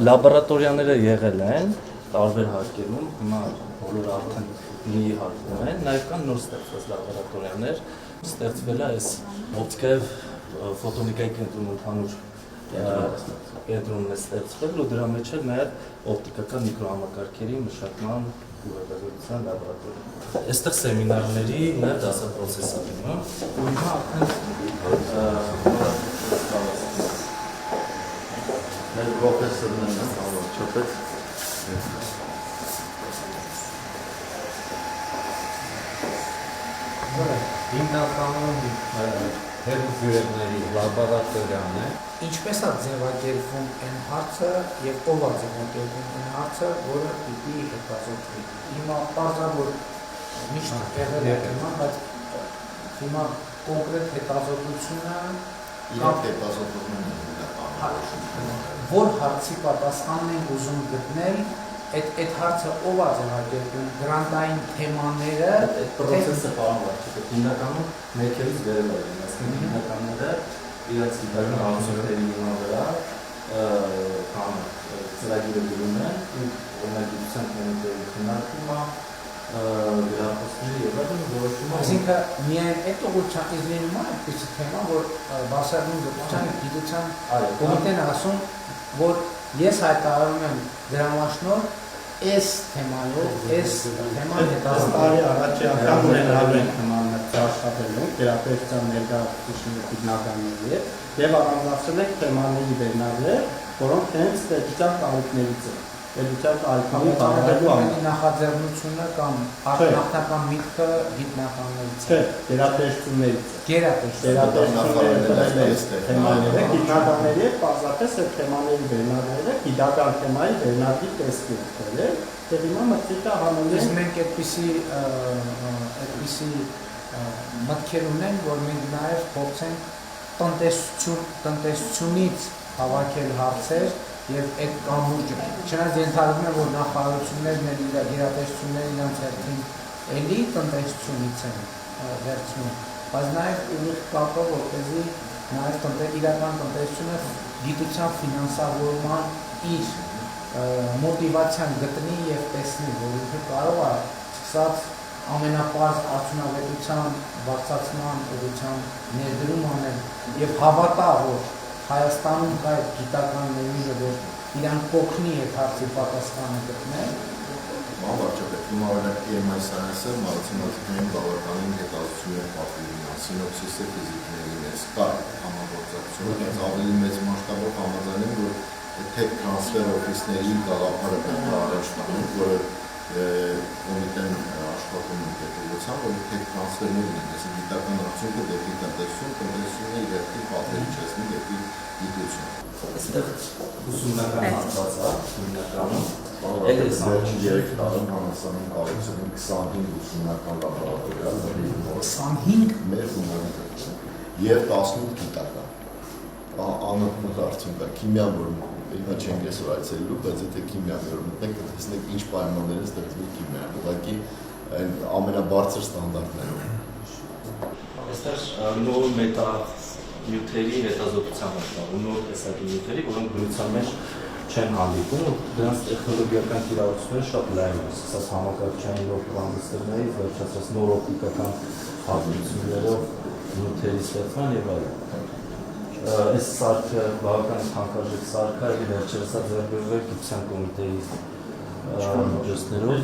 լաբորատորիաները եղել են տարբեր հարկերում, հիմա բոլորը արդեն մի հարկում են, նաև կան նոր ստեղծված լաբորատորիաներ, ստեղծվել է այս օպտիկայի ֆոտոնիկայի կենտրոն ընդհանուր կենտրոնն է ստեղծվել ու դրա մեջ էլ նաև օպտիկական միկրոհամակարգերի մշակման ու հետազոտության լաբորատորիա։ Այստեղ սեմինարների նաև դասապրոցես է լինում, ու հիմա արդեն մեր պրոֆեսորն է ամոչոպեց։ Հիմնականում հերձյուրեղների լաբորատորիան է։ Ինչպես է ձևակերպվում այն հարցը եւ ով է ձևակերպում այն հարցը, որը պիտի հետազոտվի։ Հիմա բարձր որ միշտ եղել է թեմա, բայց հիմա կոնկրետ հետազոտությունը իրենք հետազոտողներն են որ հարցի պատասխանն են ուզում գտնել, այդ հարցը ով է ձևակերպում, գրանտային թեմաները, այդ պրոցեսը պարունակի, հիմնականում ներքևից վերել է, այսինքն հիմնականները իրաց գիտական հարցումների վրա ծրագիրը գրում են ու օրինագիտության կոմիտեի քննարկում է գրախոսների եւ այլն որոշում է։ Այսինքն միայն այդ ուղղությամբ լինում է այդպիսի թեմա, որ բարձրանում գիտության կոմիտեն ասում, որ ես հայտարարում եմ դրամաշնոր այս թեմայով, այս թեման տարի առաջի անգամ ունենալու են թեմաներ աշխատելու, թերապևտության ներկայացուցիչների գիտնականների եւ առանձնացրել են թեմաների վերնագրեր, որոնք հենց պետության տարիքներից են։ Պետության տարիքների տարբերելու նախաձեռնությունը կամ նախնական միտքը գիտնականներից չէ, թերապևտություններից թեմաները, գիտնականների եւ պարզապես այդ թեմաների վերնագրերը գիտական թեմայի վերնագրի տեսքի են եւ հիմա մտքերը հանել են մենք այդպիսի մտքեր ունենք, որ մենք նաեւ փորձենք տնտեսությունից հավաքել հարցեր եւ այդ կամուրջը չնայած ենթադրվում է որ նախարարություններն են իրատեսությունները իրանց հերթին էլի տնտեսությունից են վերցնում բայց նաեւ ուղիղ կապը որպեսզի նաեւ իրական տնտեսությունը գիտության ֆինանսավորման իր մոտիվացիան գտնի եւ տեսնի որ ինքը կարող է սկսած ամենապարզ արդյունավետության բարձրացման ուղղությամբ ներդրում անել եւ հավատա որ Հայաստանում կա այդ գիտական ներուժը, որ իրանք կօգնի այդ հարցի պատասխանը գտնել։ Բավարարչապետ, հիմա օրինակ EMI Science-ը մաթեմատիկային բավականին հետազոտություններ պատվիրում է, սինոպսիսը ֆիզիկների մեջ կա համագործակցություն, բայց ավելի մեծ մասշտաբով համաձայն եմ, որ tech transfer office-ների գաղափարը պետք է առաջ տանել, որը կոմիտեն աշխատում է հետևության, որ tech transfer-ներ լինեն, այսինքն գիտական արդյունքը դեպի տնտեսություն, տնտեսությունը իր հետին պատերի չեսնի դեպի գիտություն։ Այստեղ ուսումնական հատված է, հիմնականում Այս վերջին 3 տարում համալսարանի կառուցել 25 ուսումնական լաբորատորիա, 25 մեր ունենալիք եւ 18 գիտական։ Անընդհատ արդյունք է, քիմիան, որ հիմա չենք այսօր այցելելու, բայց եթե քիմիան որ մտնենք, կտեսնենք ինչ պայմաններ են ստեղծվել քիմիան, ուղղակի այն ամենաբարձր ստանդարտներով։ Այստեղ նոր մետանյութերի հետազոտության մասնավոր նոր տեսակի նյութերի, որոնք բնության մեջ չեն հանդիպում, դրանց տեխնոլոգիական կիրառությունները շատ լայն են, սկսած համակարգչային նոր տրանզիստորներից, վերջացած նոր օպտիկական հատկություններով նյութերի ստեղծման եւ այլն։ Այս սարքը բավական թանկարժեք սարք է, վերջերս ձեռքբերվել գիտության կոմիտեի միջոցներով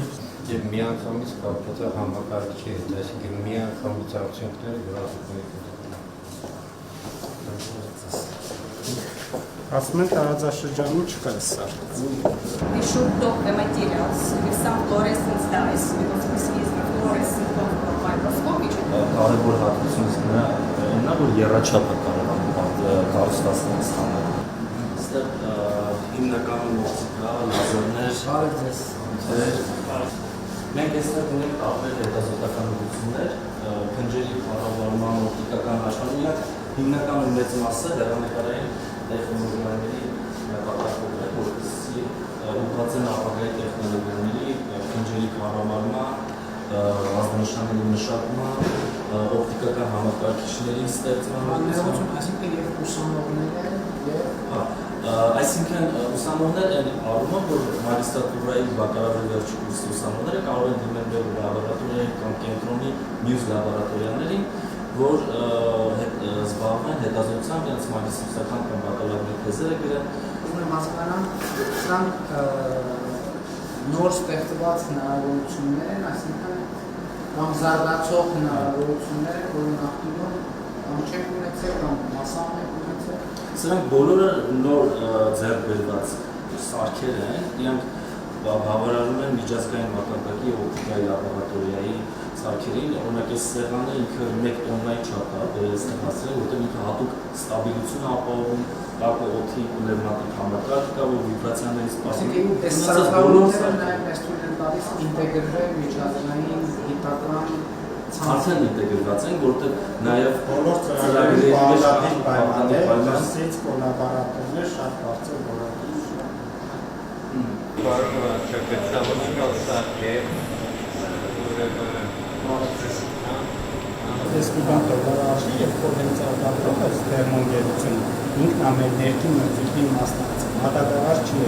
Եվ միանգամից կապված է համակարգչի հետ, այսինքն միանգամից արդյունքները գրաֆիկների ասում են տարածաշրջանում չկա այս սարքը։ We should talk the materials with some fluorescence dyes because this is the fluorescent microscope which կարևոր հատկությունից նրան է, որ եռաչափը կարող է կառուցվածքներ ստանալ։ Այստեղ հիմնականում օպտիկա, լազերներ, մենք այստեղ ունենք տարբեր հետազոտական ուղղություններ, փնջերի կառավարման, օպտիկական աշխատանք, հիմնականում մեծ մասը հեռանկարային տեխնոլոգիաների նպատակով է, որպեսզի ուղղված են ապագայի տեխնոլոգիաների փնջերի կառավարման, ազդանշանների մշակման, օպտիկական համակարգիչների ստեղծման, ներողություն, այսինքն եւ ուսանողները եւ Այսինքն ուսանողներ են առումը, որ մագիստրատուրայի բակալավրի վերջի կուրսի ուսանողները կարող են դիմել մեր լաբորատորիայի կամ կենտրոնի մյուս լաբորատորիաներին, որ զբաղվեն հետազոտությամբ իրենց մագիստրական կամ բակալավրի թեզերը գրեն։ Ուրեմն հասկանամ, սրանք նոր ստեղծված հնարավորություններ են, այսինքն կամ զարգացող հնարավորություններ են, որ նախկինում կամ չենք ունեցել, կամ մասամբ ենք ունեցել։ Սրանք բոլորը նոր ձեռք բերված սարքեր են, իրենք բավարարում են միջազգային մակարդակի օպտիկայի լաբորատորիայի սարքերին, օրինակ այս սեղանը ինքը 1 տոննայի չափ է վերստեղ հասցրել, որտեղ ինքը հատուկ ստաբիլություն է ապահովում, կապը օդի պնևմատիկ համակարգ կա, որ վիբրացիաներից Այսինքն այս սարքավորումները նաև մեզ թույլ են տալիս ինտեգրվել միջազգային գիտական Արդեն ինտեգրված են, որտեղ նաև բոլոր ծրագրերի պայմաններից կոլաբորատորներ շատ բարձր որակի Ստուդենտը որոշի եւ պոտենցիալը թերմոգերությունը ինքն ամեն ներքին մտքի մասնակցում հատակարար չի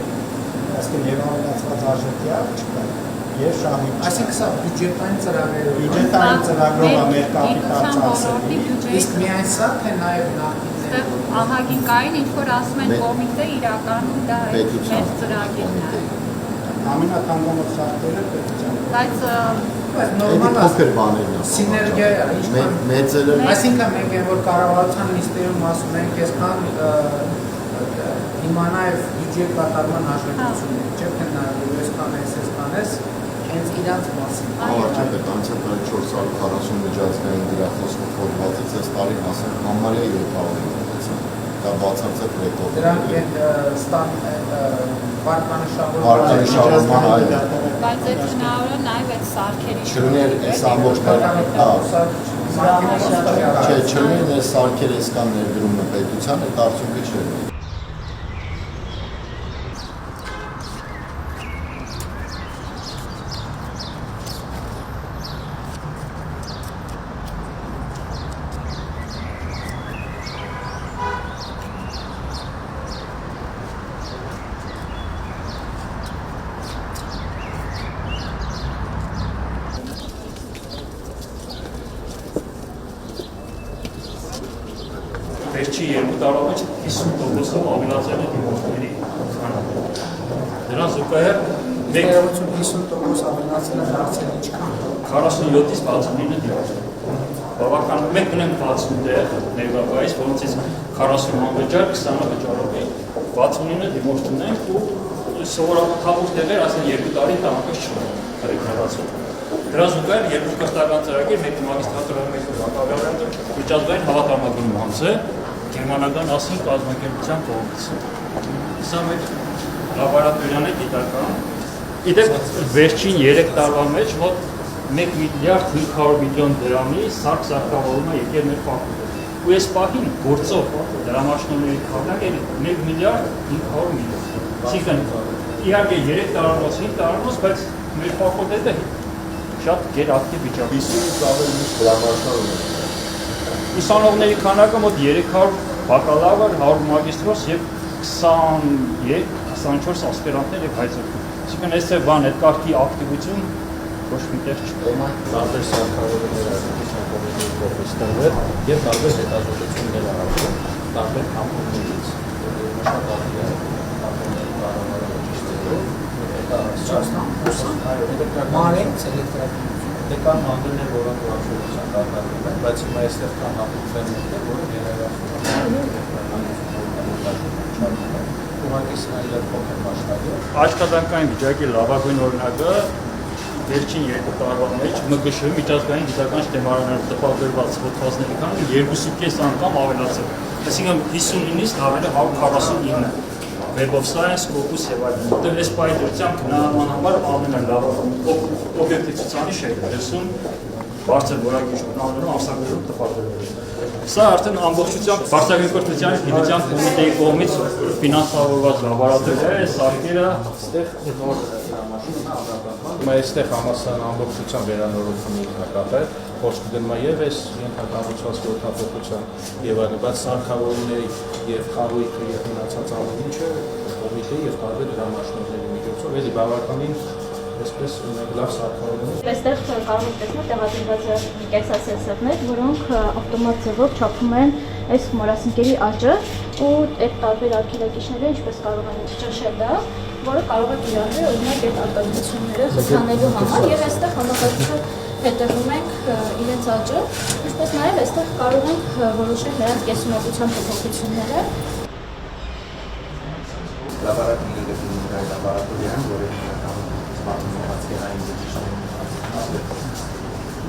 այսինքն եւ ավելացված արժեքիա չկա եւ շահի Այսինքն սա բյուջետային ծրագրերով բյուջետային ծրագրով է մեր կապիտալ ծախսերի իսկ միայն սա թե նաև նախկիններ ահագին կային ինչ որ ասում են կոմիտե իրականում դա է մեր ծրագիրն է ամենաթանկամոտ սարքերը պետության բայց նորմալ փոքր բաներն է սիներգիա ինչքան մեծերը այսինքն մենք այն որ կառավարության նիստերում ասում ենք այսքան հիմա նաև բյուջետ կատարման հաշվետվություններ չէ՞ թե նաև այսքան էս հենց իրանց մասին Ավարտել անցյալ 440 միջազգային դրախոսը փոխվածից այս տարի ասենք համարյա 700 դա բացարձակ ռեկորդ դրանք ստան վարկանշավորման բայց այդ հնարավորը նաև այդ սարքերի չլիներ այս ամբողջ չէ չլիներ այս սարքերը այսքան ներդրումը պետության այդ արդյունքը չէր Վերջի 2 տարվա մեջ 50%-ով ավելացել է դիմորդների քանակը։ Դրան զուգահեռ 50% ավելացել է դարձել ինչքան 47-ից 69 դիմորդ։ Բավական մենք ունենք 60 տեղ ներկայիս, որոնցից 40 անվճար, 20-ը վճարով է։ 69 դիմորդ ունենք ու սովորաբար թափուր տեղեր ասեն 2 տարի տամակից չունեն ռեկրեացիոն։ Դրա զուգահեռ երկու կրթական ծրագիր, մեկը մագիստրատուրա, մեկը բակալավրիատ, միջազգային հավաքագրում հանց է գերմանական ասին կազմակերպության կողմից։ Սա մեր լաբորատորիան է գիտական։ Իդեպ վերջին 3 տարվա մեջ մոտ 1 միլիարդ 500 միլիոն դրամի սարք-սարքավորումը եկել մեր ֆակուլտետում։ Ու այս պահին գործող դրամաշնորհների քանակը 1 միլիարդ 500 միլիոն։ Այսինքն իհարկե 3 տարվանոց, 5 տարվանոց, բայց մեր ֆակուլտետը շատ գերակտիվ վիճակի։ 50-ից ավելի միշտ դրամաշնորհ Ուսանողների քանակը մոտ 300 բակալավր, 100 մագիստրոս եւ 23-24 ասպիրանտներ եւ հայցորդներ։ Այսինքն այս է բան, այդ կարգի ակտիվություն ոչ միտեղ չկա։ Տարբեր սարքավորումներ արտադրության կոմիտեի կողմից տրվել եւ տարբեր հետազոտություններ արվում տարբեր կամպանիներից։ Շատ ակտիվ է կամպանիայի կառավարողը Մարենց էլեկտրական Դե կան մանդրներ, որոնք որոշության կատարվում են, բայց հիմա այստեղ կան հատուկ ֆերմենտներ, որոնք ներառվում են ուղղակի սնայել փոքր մասշտաբի։ Աշխատանքային վիճակի լավագույն օրինակը վերջին 2 տարվա մեջ ՄԳՇ միջազգային գիտական շտեմարաններով տպագրված հոդվածների քանակը 2.5 անգամ ավելացել։ Այսինքն 59-ից դառել է 149։ Web of Science, Scopus եւ այլն։ Որտեղ այս պայծրությամբ գնահատման համար ամենալավ օբյեկտիվացիայի շեյքը դրսում բարձր որակի ժուրնալներում ամսագրերում տպագրվել է։ Սա արդեն ամբողջությամբ Վարշավայի կրթության գիտության կոմիտեի կողմից ֆինանսավորված լաբորատորիա է, սարքերը Այստեղ նոր դրամաշինը ամրապնդման։ Հիմա այստեղ համասարան ամբողջությամբ վերանորոգումներ կատարել, խոսք գնում է եւ այս ենթակառուցվածքի օգտագործության եւ այլն, բայց սարքավորումների եւ խարույկը եւ մնացած ամեն ինչը կոմիտեի եւ տարբեր դրամաշնորհների միջոցով էլի բավականին այսպես ունենք լավ սարքավորումներ։ Այստեղ կարող եք տեսնել տեղադրված կենսասենսորներ, որոնք ավտոմատ ձևով չափում են այս մորասինկերի աճը ու այդ տարբեր արգելակիչները ինչպես կարող են ճնշել դա, որը կարող է կիրառվել օրինակ այդ արտադրությունները խթանելու համար եւ այստեղ համակարգչով հետևում ենք իրենց աճը, ինչպես նաեւ այստեղ կարող ենք որոշել նրանց կենսունակության փոփոխությունները։ Լաբորատորիան, որը զբաղվում է բացկերային բջիջների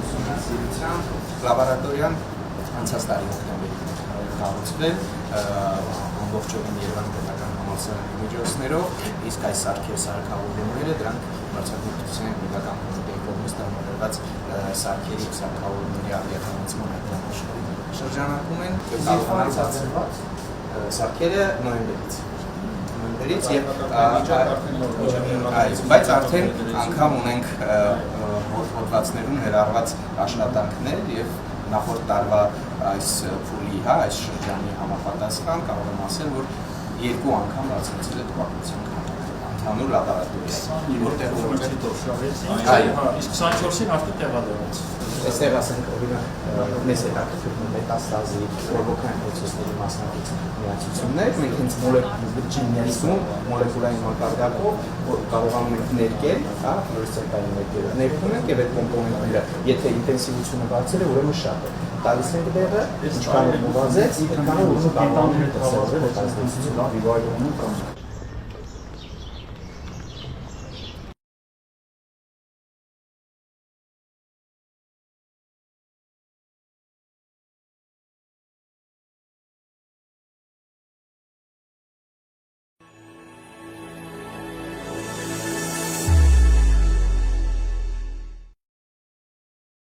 ուսումնասիրությամբ, լաբորատորիան անցած տարի հոկտեմբերին կառուցվել ամբողջովին Երևանի պետական համալսարանի միջոցներով, իսկ այս սարքավորումները դրանք մրցակցության պետական կոմիտեի կողմից տրամադրված սարքերի ու սարքավորումների արդիականացման այդ շրջանակում են եւ կարողանացած սարքերը նոյեմբերից բայց արդեն անգամ ունենք հոդվածներում ներառված աշխատանքներ եւ նախորդ տարվա այս փուլի, այս շրջանի համապատասխան կարող եմ ասել, որ 2 անգամ բացեցել է տպագրության ընդհանուր լաբորատորիա, որտեղ իսկ 24-ին արդեն տեղադրված։ Այստեղ ասենք օրինակ մեզ հետաքրքրում է մետաստազի ռոբոկային պրոցեսների մասնակից միացություններ, մենք հենց ջիներիզմում մոլեկուլային մակարդակով կարողանում ենք ներկել, հա, ֆլորեսցենտային ներկում ենք եւ այդ կոմպոնենտները, եթե ինտենսիվությունը բարձր է, ուրեմն շատ է։ Տալիս ենք դեղը, ինչքան նվազեց, այնքան ուժ կարողանում ենք տեսնել այդ ազդեցությունը վիվայրում կամ